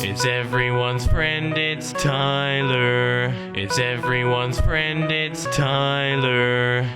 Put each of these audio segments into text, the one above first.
It's everyone's friend, it's Tyler. It's everyone's friend, it's Tyler.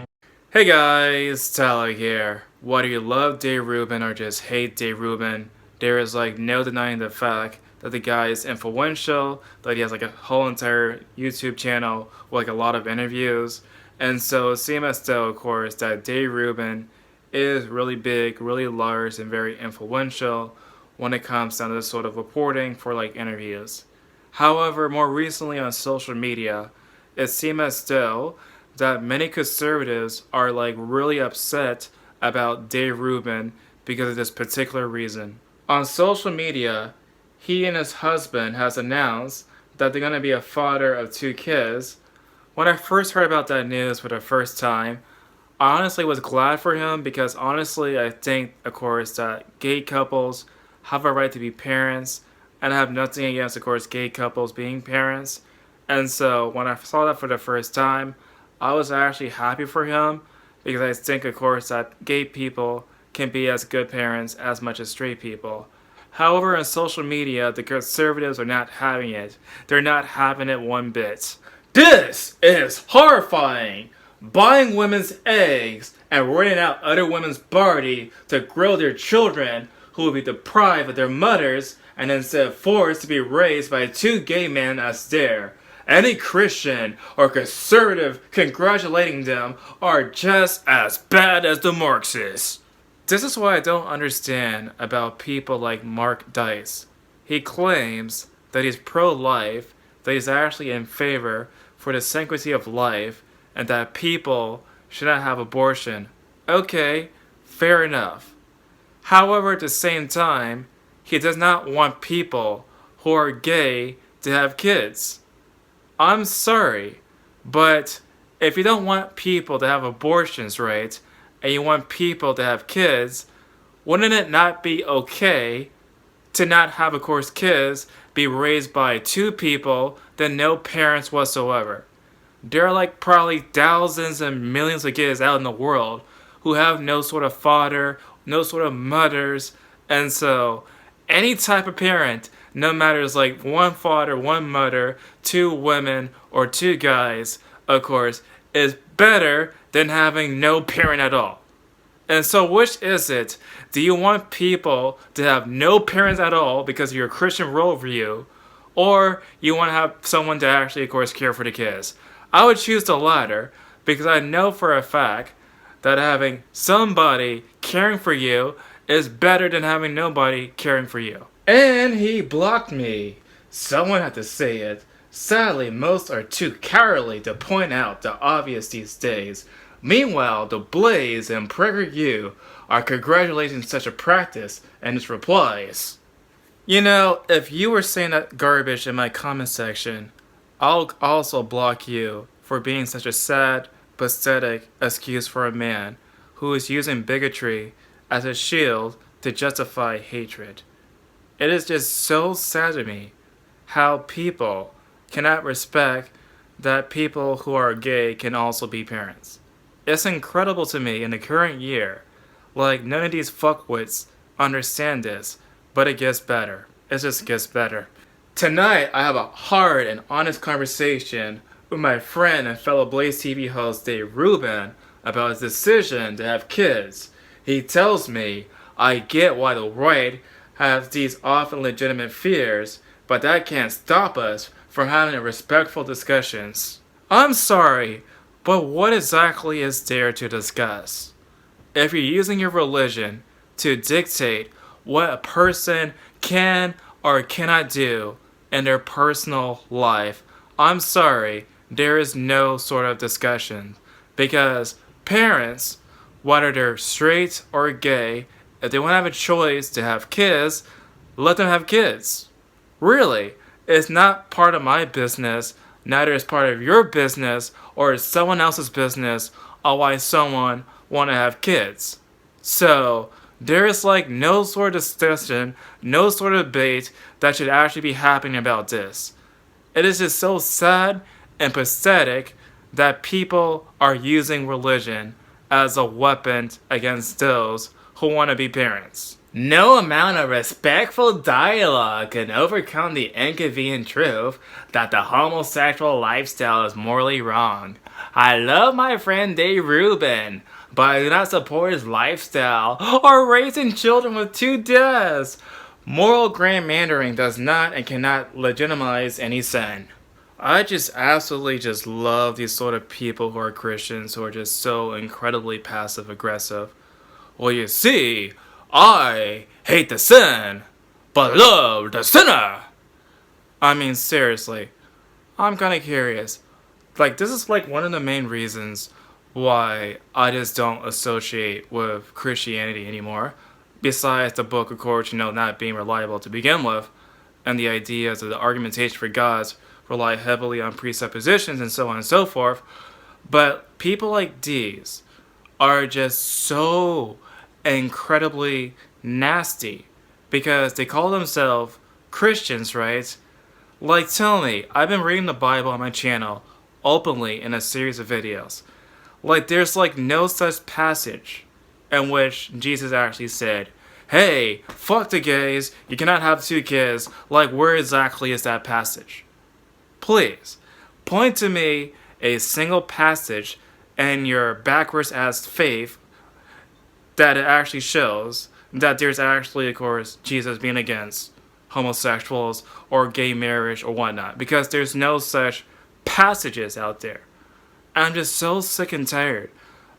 Hey guys, Tyler here. Whether you love Rubin or just hate Rubin, there is no denying the fact that the guy is influential, that he has a whole entire YouTube channel with a lot of interviews. And so it seems as though, of course, that Rubin is really big, really large, and very influential when it comes down to this sort of reporting for interviews. However, more recently on social media, it seems as though that many conservatives are really upset about Rubin because of this particular reason. On social media, he and his husband has announced that they're going to be a father of 2 kids. When I first heard about that news for the first time, I honestly was glad for him because honestly I think, of course, that gay couples have a right to be parents, and I have nothing against, of course, gay couples being parents. And so when I saw that for the first time, I was actually happy for him because I think, of course, that gay people can be as good parents as much as straight people. However, on social media, the conservatives are not having it. They're not having it one bit. This is horrifying! Buying women's eggs and renting out other women's body to grow their children who will be deprived of their mothers and instead forced to be raised by 2 gay men as their. Any Christian or conservative congratulating them are just as bad as the Marxists. This is what I don't understand about people like Mark Dice. He claims that he's pro-life, that he's actually in favor for the sanctity of life, and that people should not have abortion. Okay, fair enough. However, at the same time, he does not want people who are gay to have kids. I'm sorry, but if you don't want people to have abortions, right, and you want people to have kids, wouldn't it not be okay to not have, of course, kids be raised by 2 people that no parents whatsoever? There are probably thousands and millions of kids out in the world who have no sort of father, no sort of mothers, and so any type of parent, no matter it's 1 father, 1 mother, 2 women, or 2 guys, of course, is better than having no parent at all. And so which is it? Do you want people to have no parents at all because of your Christian worldview, or you want to have someone to actually, of course, care for the kids? I would choose the latter because I know for a fact that having somebody caring for you is better than having nobody caring for you. And he blocked me. Someone had to say it. Sadly, most are too cowardly to point out the obvious these days. Meanwhile, the Blaze and PragerU are congratulating such a practice and its replies. You know, if you were saying that garbage in my comment section, I'll also block you for being such a sad, pathetic excuse for a man who is using bigotry as a shield to justify hatred. It is just so sad to me how people cannot respect that people who are gay can also be parents. It's incredible to me in the current year, none of these fuckwits understand this, but it gets better. It just gets better. Tonight, I have a hard and honest conversation with my friend and fellow Blaze TV host Rubin about his decision to have kids. He tells me, I get why the right has these often legitimate fears, but that can't stop us from having respectful discussions. I'm sorry, but what exactly is there to discuss? If you're using your religion to dictate what a person can or cannot do in their personal life, I'm sorry, there is no sort of discussion. Because parents, whether they're straight or gay, if they want to have a choice to have kids, let them have kids. Really, it's not part of my business, neither is part of your business or someone else's business on why someone want to have kids. So, there is no sort of discussion, no sort of debate that should actually be happening about this. It is just so sad and pathetic that people are using religion as a weapon against those who want to be parents. No amount of respectful dialogue can overcome the inconvenient truth that the homosexual lifestyle is morally wrong. I love my friend Dave Rubin, but I do not support his lifestyle or raising children with 2 dads. Moral grandmandering does not and cannot legitimize any sin. I just absolutely just love these sort of people who are Christians who are just so incredibly passive aggressive. Well, you see, I hate the sin, but love the sinner. I mean, seriously, I'm kind of curious. Like, this is like one of the main reasons why I just don't associate with Christianity anymore. Besides the book, of course, not being reliable to begin with, and the ideas of the argumentation for gods rely heavily on presuppositions and so on and so forth. But people like these are just so incredibly nasty because they call themselves Christians, right? Like, tell me, I've been reading the Bible on my channel openly in a series of videos. Like, there's like no such passage in which Jesus actually said, hey, fuck the gays, you cannot have 2 kids. Like, where exactly is that passage? Please, point to me a single passage in your backwards ass faith that it actually shows that there's actually, of course, Jesus being against homosexuals or gay marriage or whatnot, because there's no such passages out there. I'm just so sick and tired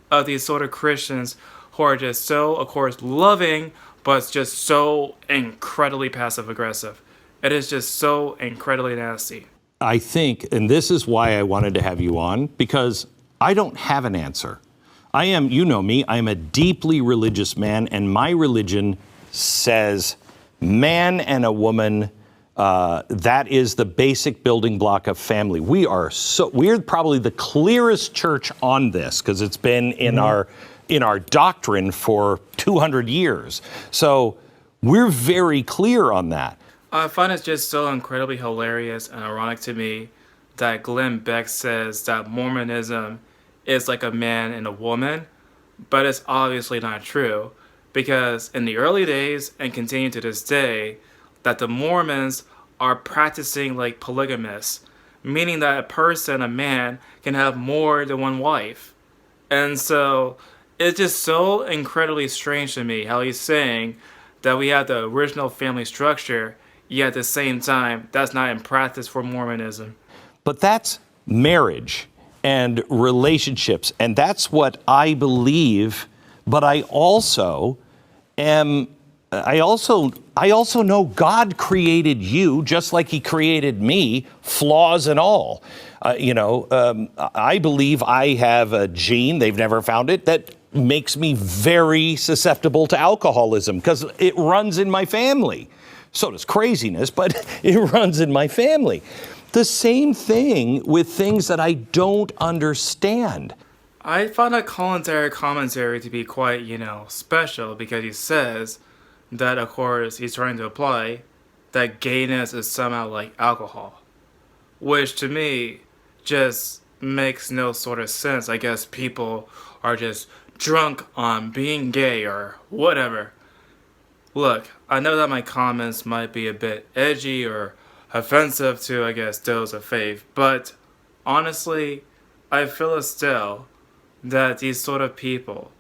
of these sort of Christians who are just so, of course, loving, but just so incredibly passive aggressive. It is just so incredibly nasty. I think, and this is why I wanted to have you on, because I don't have an answer. I am, you know me, I am a deeply religious man, and my religion says man and a woman, that is the basic building block of family. We're probably the clearest church on this, because it's been in our doctrine for 200 years. So we're very clear on that. I find it just so incredibly hilarious and ironic to me that Glenn Beck says that Mormonism is like a man and a woman, but it's obviously not true, because in the early days and continue to this day, that the Mormons are practicing like polygamists, meaning that a man, can have more than one wife. And so it's just so incredibly strange to me how he's saying that we have the original family structure, yet at the same time, that's not in practice for Mormonism. But that's marriage and relationships, and that's what I believe. But I also know God created you just like He created me, flaws and all. I believe I have a gene, they've never found it, that makes me very susceptible to alcoholism because it runs in my family. So does craziness, but it runs in my family. The same thing with things that I don't understand. I found that commentary to be quite, special, because he says that, of course, he's trying to apply that gayness is somehow like alcohol, which to me just makes no sort of sense. I guess people are just drunk on being gay or whatever. Look, I know that my comments might be a bit edgy or offensive to, I guess, those of faith, but honestly, I feel still that these sort of people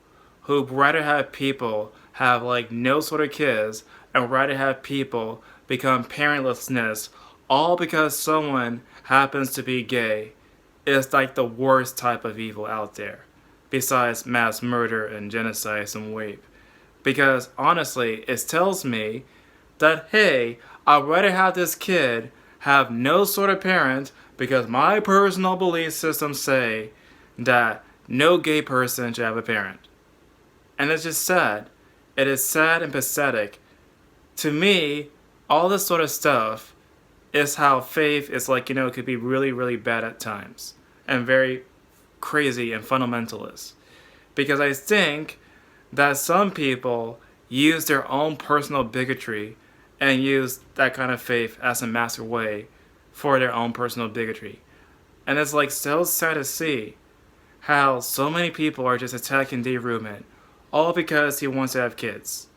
who'd rather have people have like no sort of kids and rather have people become parentlessness all because someone happens to be gay is like the worst type of evil out there, besides mass murder and genocide and rape. Because honestly, it tells me that, hey, I'd rather have this kid have no sort of parent because my personal belief systems say that no gay person should have a parent. And it's just sad. It is sad and pathetic. To me, all this sort of stuff is how faith is like, it could be really, really bad at times and very crazy and fundamentalist. Because I think that some people use their own personal bigotry and use that kind of faith as a master way for their own personal bigotry. And it's like so sad to see how so many people are just attacking Dave Rubin all because he wants to have kids.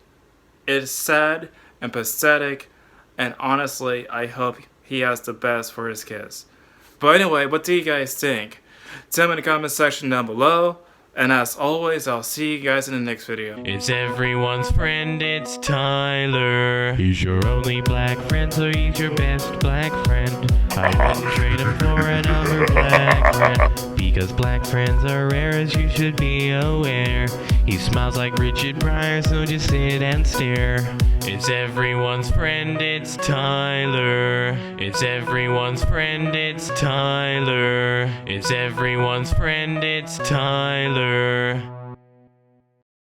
It's sad and pathetic, and honestly, I hope he has the best for his kids. But anyway, what do you guys think? Tell me in the comment section down below. And as always, I'll see you guys in the next video. It's everyone's friend, it's Tyler. He's your only black friend, so he's your best black friend. I wouldn't trade him for another black friend, because black friends are rare, as you should be aware. He smiles like Richard Pryor, so just sit and stare. It's everyone's friend, it's Tyler. It's everyone's friend, it's Tyler. It's everyone's friend, it's Tyler.